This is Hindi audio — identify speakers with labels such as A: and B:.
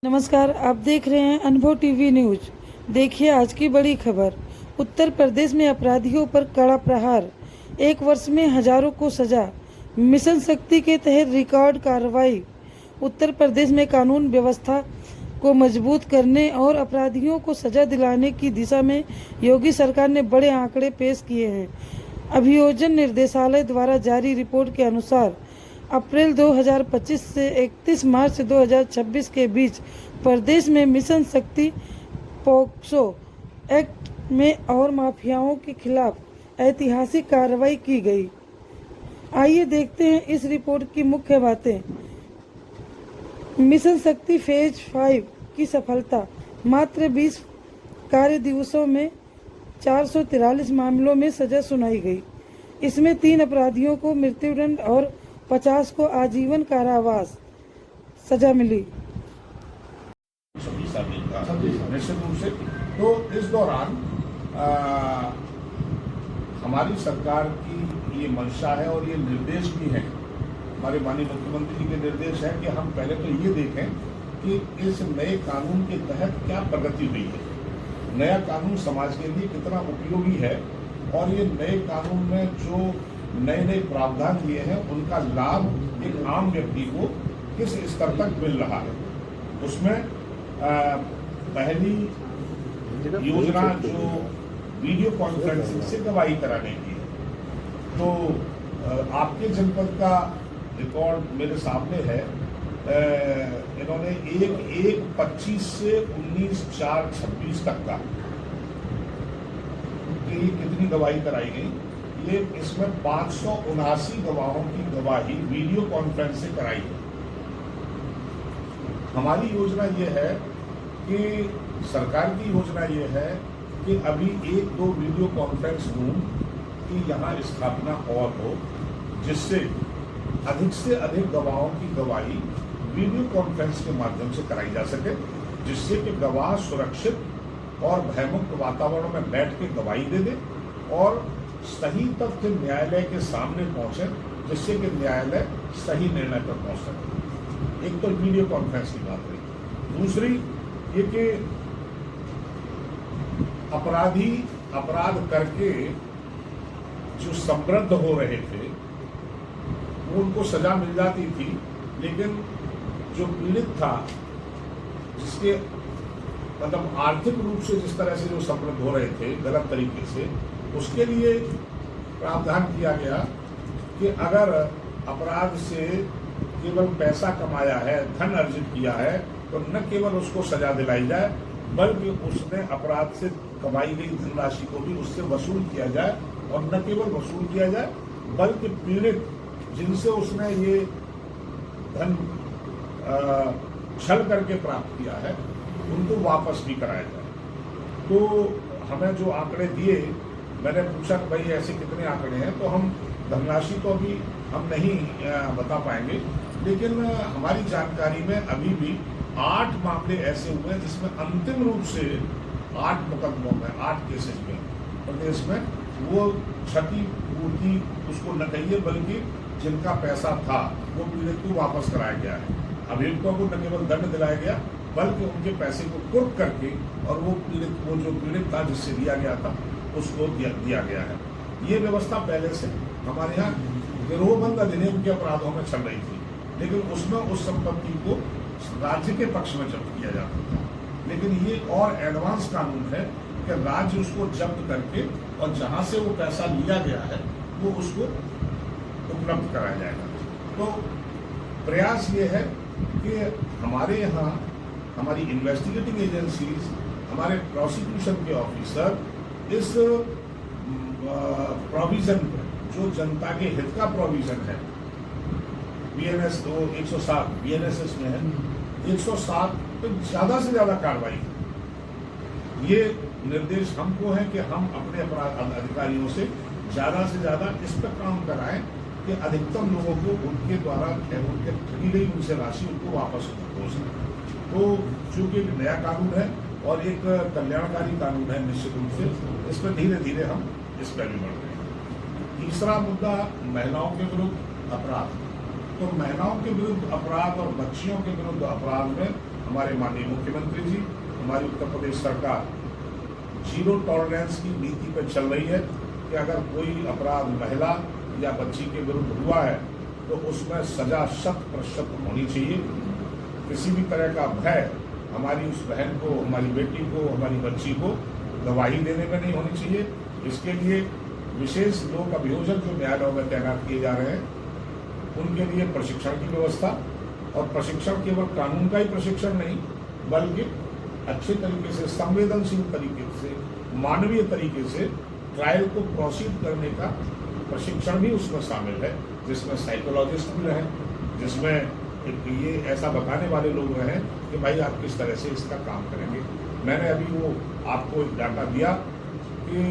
A: नमस्कार, आप देख रहे हैं अनुभव टीवी न्यूज। देखिए आज की बड़ी खबर। उत्तर प्रदेश में अपराधियों पर कड़ा प्रहार, 1 वर्ष में हजारों को सजा। मिशन शक्ति के तहत रिकॉर्ड कार्रवाई। उत्तर प्रदेश में कानून व्यवस्था को मजबूत करने और अपराधियों को सजा दिलाने की दिशा में योगी सरकार ने बड़े आंकड़े पेश किए हैं। अभियोजन निर्देशालय द्वारा जारी रिपोर्ट के अनुसार अप्रैल 2025 से 31 मार्च 2026 के बीच प्रदेश में मिशन शक्ति पॉक्सो एक्ट में और माफियाओं के खिलाफ ऐतिहासिक कार्रवाई की गई। आइए देखते हैं इस रिपोर्ट की मुख्य बातें। मिशन शक्ति फेज 5 की सफलता। मात्र 20 कार्य दिवसों में 443 मामलों में सजा सुनाई गई। इसमें 3 अपराधियों को मृत्युदंड और 50 को आजीवन कारावास सजा मिली।
B: निश्चित रूप से तो इस दौरान हमारी सरकार की ये मंशा है और ये निर्देश भी है, हमारे माननीय मुख्यमंत्री जी के निर्देश है कि हम पहले तो ये देखें कि इस नए कानून के तहत क्या प्रगति हुई है, नया कानून समाज के लिए कितना उपयोगी है और ये नए कानून में जो नए नए प्रावधान दिए हैं उनका लाभ एक आम व्यक्ति को किस स्तर तक मिल रहा है। उसमें पहली योजना जो वीडियो कॉन्फ्रेंसिंग से गवाही कराने की है, तो आपके जनपद का रिकॉर्ड मेरे सामने है। इन्होंने 1/1/25 से 19/4/26 तक का कि कितनी गवाही कराई गई। ये इसमें 579 गवाहों की गवाही वीडियो कॉन्फ्रेंस से कराई है। हमारी योजना ये है कि सरकार की योजना ये है कि अभी 1-2 वीडियो कॉन्फ्रेंस रूम की यहाँ स्थापना और हो, जिससे अधिक से अधिक गवाहों की गवाही वीडियो कॉन्फ्रेंस के माध्यम से कराई जा सके, जिससे कि गवाह सुरक्षित और भयमुक्त वातावरण में बैठ के गवाही दे दे और सही तथ्य न्यायालय के सामने पहुंचे, जिससे कि न्यायालय सही निर्णय पर पहुंच सके। एक तो वीडियो कॉन्फ्रेंस की बात रही। दूसरी ये कि अपराधी अपराध करके जो समृद्ध हो रहे थे वो उनको सजा मिल जाती थी, लेकिन जो पीड़ित था, जिसके मतलब आर्थिक रूप से जिस तरह से जो समृद्ध हो रहे थे गलत तरीके से, उसके लिए प्रावधान किया गया कि अगर अपराध से केवल पैसा कमाया है, धन अर्जित किया है, तो न केवल उसको सजा दिलाई जाए, बल्कि उसने अपराध से कमाई गई धनराशि को भी उससे वसूल किया जाए, और न केवल वसूल किया जाए बल्कि पीड़ित जिनसे उसने ये धन छल करके प्राप्त किया है उनको वापस भी कराया जाए। तो हमें जो आंकड़े दिए, मैंने पूछा कि भाई ऐसे कितने आंकड़े हैं, तो हम धनराशि तो अभी हम नहीं बता पाएंगे, लेकिन हमारी जानकारी में अभी भी 8 मामले ऐसे हुए हैं जिसमें अंतिम रूप से 8 मुकदमों में 8 केसेज में प्रदेश में वो क्षतिपूर्ति उसको न कहिए बल्कि जिनका पैसा था वो पीड़ित को वापस कराया गया है। अभियुक्तों को न केवल दंड दिलाया गया बल्कि उनके पैसे को कुर्क करके और वो जो पीड़ित था जिससे दिया गया था उसको दिया गया है। ये व्यवस्था पहले से हमारे यहाँ गिरोहबंद अधिनियम के अपराधों में चल रही थी, लेकिन उसमें उस संपत्ति को राज्य के पक्ष में जब्त किया जाता था। लेकिन ये और एडवांस कानून है कि राज्य उसको जब्त करके और जहाँ से वो पैसा लिया गया है वो उसको उपलब्ध कराया जाएगा। तो प्रयास ये है कि हमारे यहाँ हमारी इन्वेस्टिगेटिंग एजेंसीज, हमारे प्रोसिक्यूशन के ऑफिसर इस प्रोविजन जो जनता के हित का प्रोविजन है, बीएनएस तो 107 बीएनएसएस में है, 107 पे ज़्यादा से ज़्यादा कार्रवाई। ये निर्देश हमको है कि हम अपने अपराध अधिकारियों से ज़्यादा इस पर काम कराएं कि अधिकतम लोगों को उनके द्वारा उनके ठगी गई उनसे राशि उनको वापस हो सके। तो चूँकि एक नया कानून है और एक कल्याणकारी कानून है, निश्चित रूप से इस पर धीरे धीरे हम इस पर भी बढ़ रहे हैं। तीसरा मुद्दा महिलाओं के विरुद्ध अपराध। तो महिलाओं के विरुद्ध अपराध और बच्चियों के विरुद्ध अपराध में हमारे माननीय मुख्यमंत्री जी, हमारी उत्तर प्रदेश सरकार जीरो टॉलरेंस की नीति पर चल रही है कि अगर कोई अपराध महिला या बच्ची के विरुद्ध हुआ है तो उसमें सजा 100% होनी चाहिए। किसी भी तरह का भय हमारी उस बहन को, हमारी बेटी को, हमारी बच्ची को गवाही देने में नहीं होनी चाहिए। इसके लिए विशेष लोक अभियोजक जो न्यायालयों में तैनात किए जा रहे हैं, उनके लिए प्रशिक्षण की व्यवस्था, और प्रशिक्षण केवल कानून का ही प्रशिक्षण नहीं बल्कि अच्छे तरीके से, संवेदनशील तरीके से, मानवीय तरीके से ट्रायल को प्रोसीड करने का प्रशिक्षण भी उसमें शामिल है, जिसमें साइकोलॉजिस्ट भी रहें, जिसमें एक ये ऐसा बताने वाले लोग रहें कि भाई आप किस तरह से इसका काम करेंगे। मैंने अभी वो आपको एक डाटा दिया कि